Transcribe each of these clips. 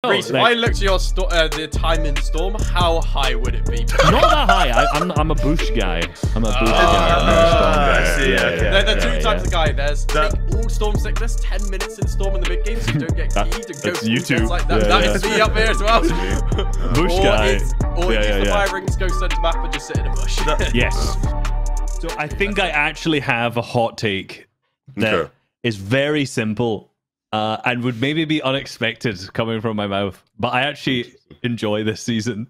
Reese, if I looked at your the time in Storm, how high would it be? Not that high. I'm a Bush guy. I'm a Bush guy. I see. They're the two types of guy. There's take all Storm sickness, 10 minutes in Storm in the mid game, so you don't get keyed and go you two. like that. That is me up here as well. Bush guy. Or use the fire rings, go center map, and just sit in a bush. Yes. So I think I actually have a hot take that is very simple and would maybe be unexpected coming from my mouth, but I actually enjoy this season.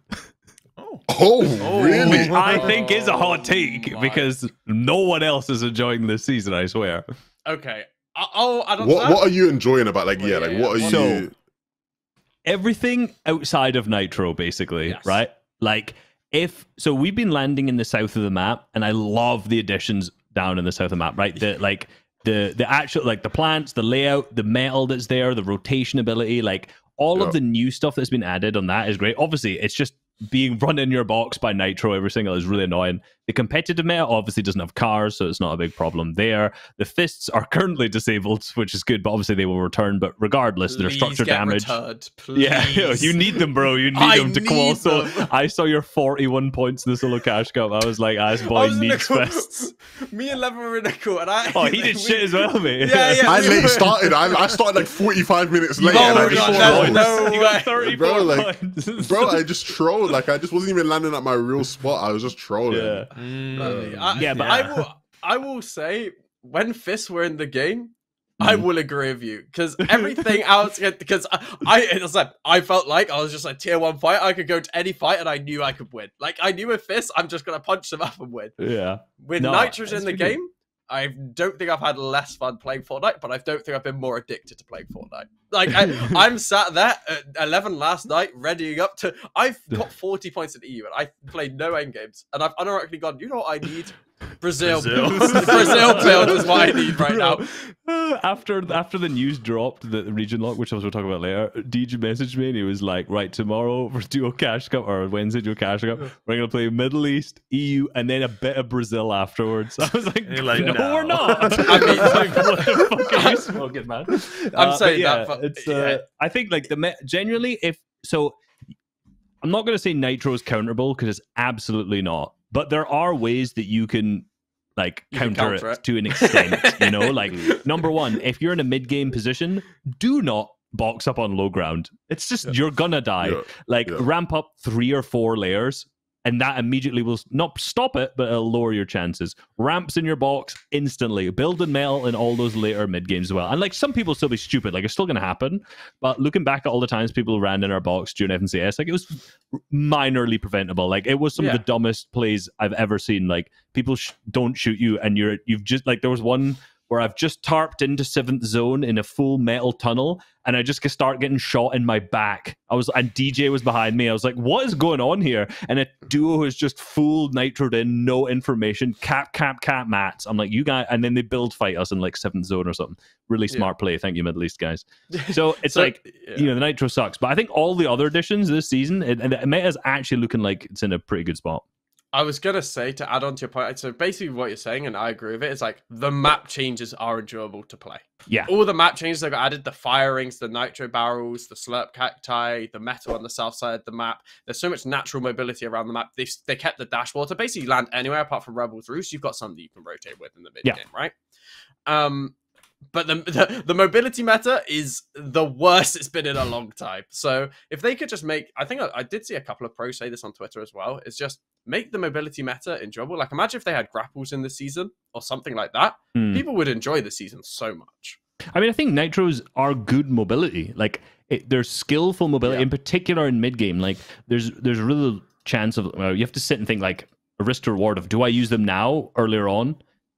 Oh, really? I think it's a hot take because no one else is enjoying this season, I swear. Okay. I don't What are you enjoying about, like, what are you... So, everything outside of Nitro, basically, right? Like, so we've been landing in the south of the map, and I love the additions down in the south of the map, right? The actual, like, the plants, the layout, the metal that's there, the rotation ability, like, all of the new stuff that's been added on that is great. Obviously, it's just being run in your box by Nitro every single is really annoying. The competitive meta obviously doesn't have cars, so it's not a big problem there. The fists are currently disabled, which is good, but obviously they will return. But regardless, their structure damage. Yeah, you need them, bro. You need them to qual. I saw your 41 points in the solo cash cup. I was like, this boy needs fists. Me and Leven were in a call, and he did shit as well, mate. Yeah. I late started. I started like 45 minutes late. No, you got 34 points. Bro, I just trolled. Like, I just wasn't even landing at my real spot. I was just trolling. I will say, when fists were in the game, I will agree with you, because everything else, because I felt like I was just a tier 1 fight. I could go to any fight and I knew I could win. Like, I knew with fists, I'm just gonna punch them up and win. Yeah. With Nitro's in the game, I don't think I've had less fun playing Fortnite, but I don't think I've been more addicted to playing Fortnite. Like, I'm sat there at 11 last night, readying up to... I've got 40 points in EU, and I played no end games, and I've unironically gone, you know what I need? Brazil build. Brazil build is what I need right now. After the news dropped, the region lock, which I was going to talk about later, DJ messaged me and he was like, right, tomorrow for Duo Cash Cup, or Wednesday Duo Cash Cup, we're going to play Middle East, EU, and then a bit of Brazil afterwards. I was like, no, we're not. I mean, what the fuck are you smoking, man? I'm saying I think, like, generally, I'm not going to say Nitro is counterable, because it's absolutely not. But there are ways that you can, like, counter it to an extent, you know? Like, number one, if you're in a mid-game position, do not box up on low ground. It's just, you're gonna die. Ramp up 3 or 4 layers, and that immediately will not stop it, but it'll lower your chances. Ramps in your box instantly. Build and metal in all those later mid games as well. And, like, some people still be stupid. Like, it's still going to happen. But looking back at all the times people ran in our box during FNCS, like, it was minorly preventable. Like, it was some of the dumbest plays I've ever seen. Like, people don't shoot you, and you've just, like, there was one where I've just tarped into 7th zone in a full metal tunnel, and I just start getting shot in my back. And DJ was behind me. I was like, what is going on here? And a duo has just full nitroed in, no information, cap mats. I'm like, you guys, and then they build fight us in, like, 7th zone or something. Really smart play. Thank you, Middle East guys. So it's you know, the nitro sucks. But I think all the other additions this season, and the meta is actually looking like it's in a pretty good spot. I was going to say, to add on to your point, so basically what you're saying, and I agree with it, is like the map changes are enjoyable to play. Yeah. All the map changes that got added, the fire rings, the nitro barrels, the slurp cacti, the metal on the south side of the map. There's so much natural mobility around the map. They kept the dashboard to basically land anywhere apart from Rebel's Roost. You've got something that you can rotate with in the mid game, right? But the mobility meta is the worst it's been in a long time. So if they could just make, I think I did see a couple of pros say this on Twitter as well, is just make the mobility meta enjoyable. Like, imagine if they had grapples in the season or something like that. People would enjoy the season so much. I mean, I think nitros are good mobility. Like, there's skillful mobility, in particular in mid game. Like, there's a real chance of you have to sit and think, like, a risk to reward of, do I use them now, earlier on,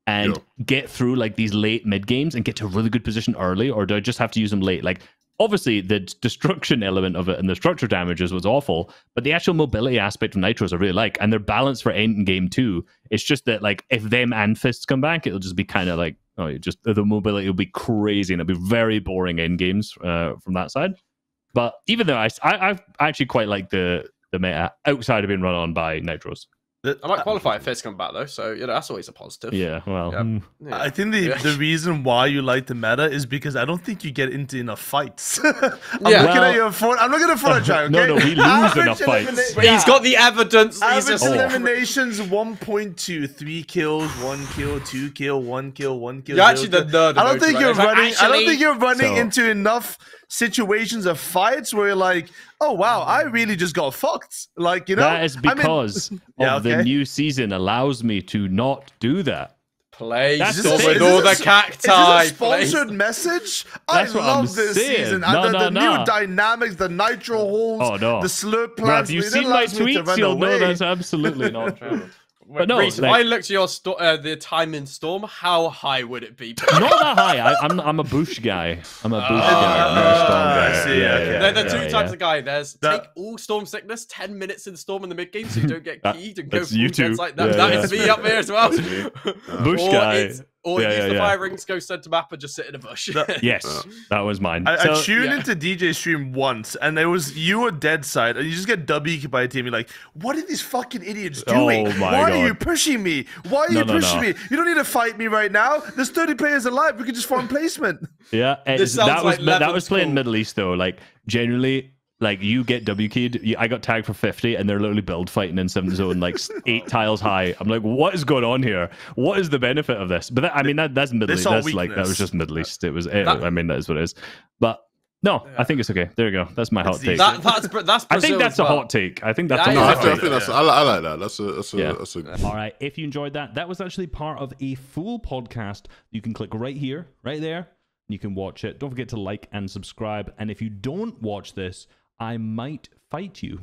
and get through, like, these late mid games and get to a really good position early, or do I just have to use them late? Like, obviously the destruction element of it and the structure damages was awful, but the actual mobility aspect of nitros I really like, and they're balanced for end game too. It's just that, like, if them and fists come back, it'll just be kind of like, the mobility will be crazy, and it'll be very boring end games from that side. But even though I actually quite like the meta outside of being run on by nitros. I might qualify if Fizz come back though, so that's always a positive. Yeah, well, yeah. I think the reason why you like the meta is because I don't think you get into enough fights. I'm looking at your I'm looking at Fortnite Chapter. Okay? No, we lose enough fights. But he's got the evidence. Average eliminations 1.2, 3 kills, 1 kill, 2 kill, 1 kill, 1 kill. You're actually the nerd. I don't think you're running. I don't think you're running into enough situations of fights where you're like, oh wow, I really just got fucked. Like, you know, that is because the new season allows me to not do that. Play with all the cacti. Is this a sponsored message? I love this season. The new dynamics, the nitro holes, the slurp plants. If you've seen my tweets, you'll know that's absolutely not true. But no, Reese, if I looked at your the time in Storm, how high would it be? Not that high. I'm a Bush guy. I'm a Bush guy. I'm not a Storm guy. See, They're the two types of guy. There's take all Storm sickness, 10 minutes in Storm in the mid game so you don't get keyed and go full jets like that. That is me up here as well. Bush guy. Or use the fire rings, go center map, and just sit in a bush. Yes, that was mine. I tuned into DJ stream once, and there was you were dead side, and you just get W by a team. You're like, what are these fucking idiots doing? Why are you pushing me? Why are you pushing me? You don't need to fight me right now. There's 30 players alive. We can just farm placement. Yeah, that was playing Middle East though. Like generally. Like, you get W keyed, I got tagged for 50, and they're literally build fighting in 7th zone, like 8 tiles high. I'm like, what is going on here? What is the benefit of this? But that's Middle East. That's like, that was just Middle East. It was, I mean, that is what it is. But no, I think it's okay. There you go. That's my hot take. That's I think that's a hot take. I think that's a I hot take. think that's, I like that. That's a All right. If you enjoyed that was actually part of a full podcast. You can click right here, right there, and you can watch it. Don't forget to like and subscribe. And if you don't watch this, I might fight you.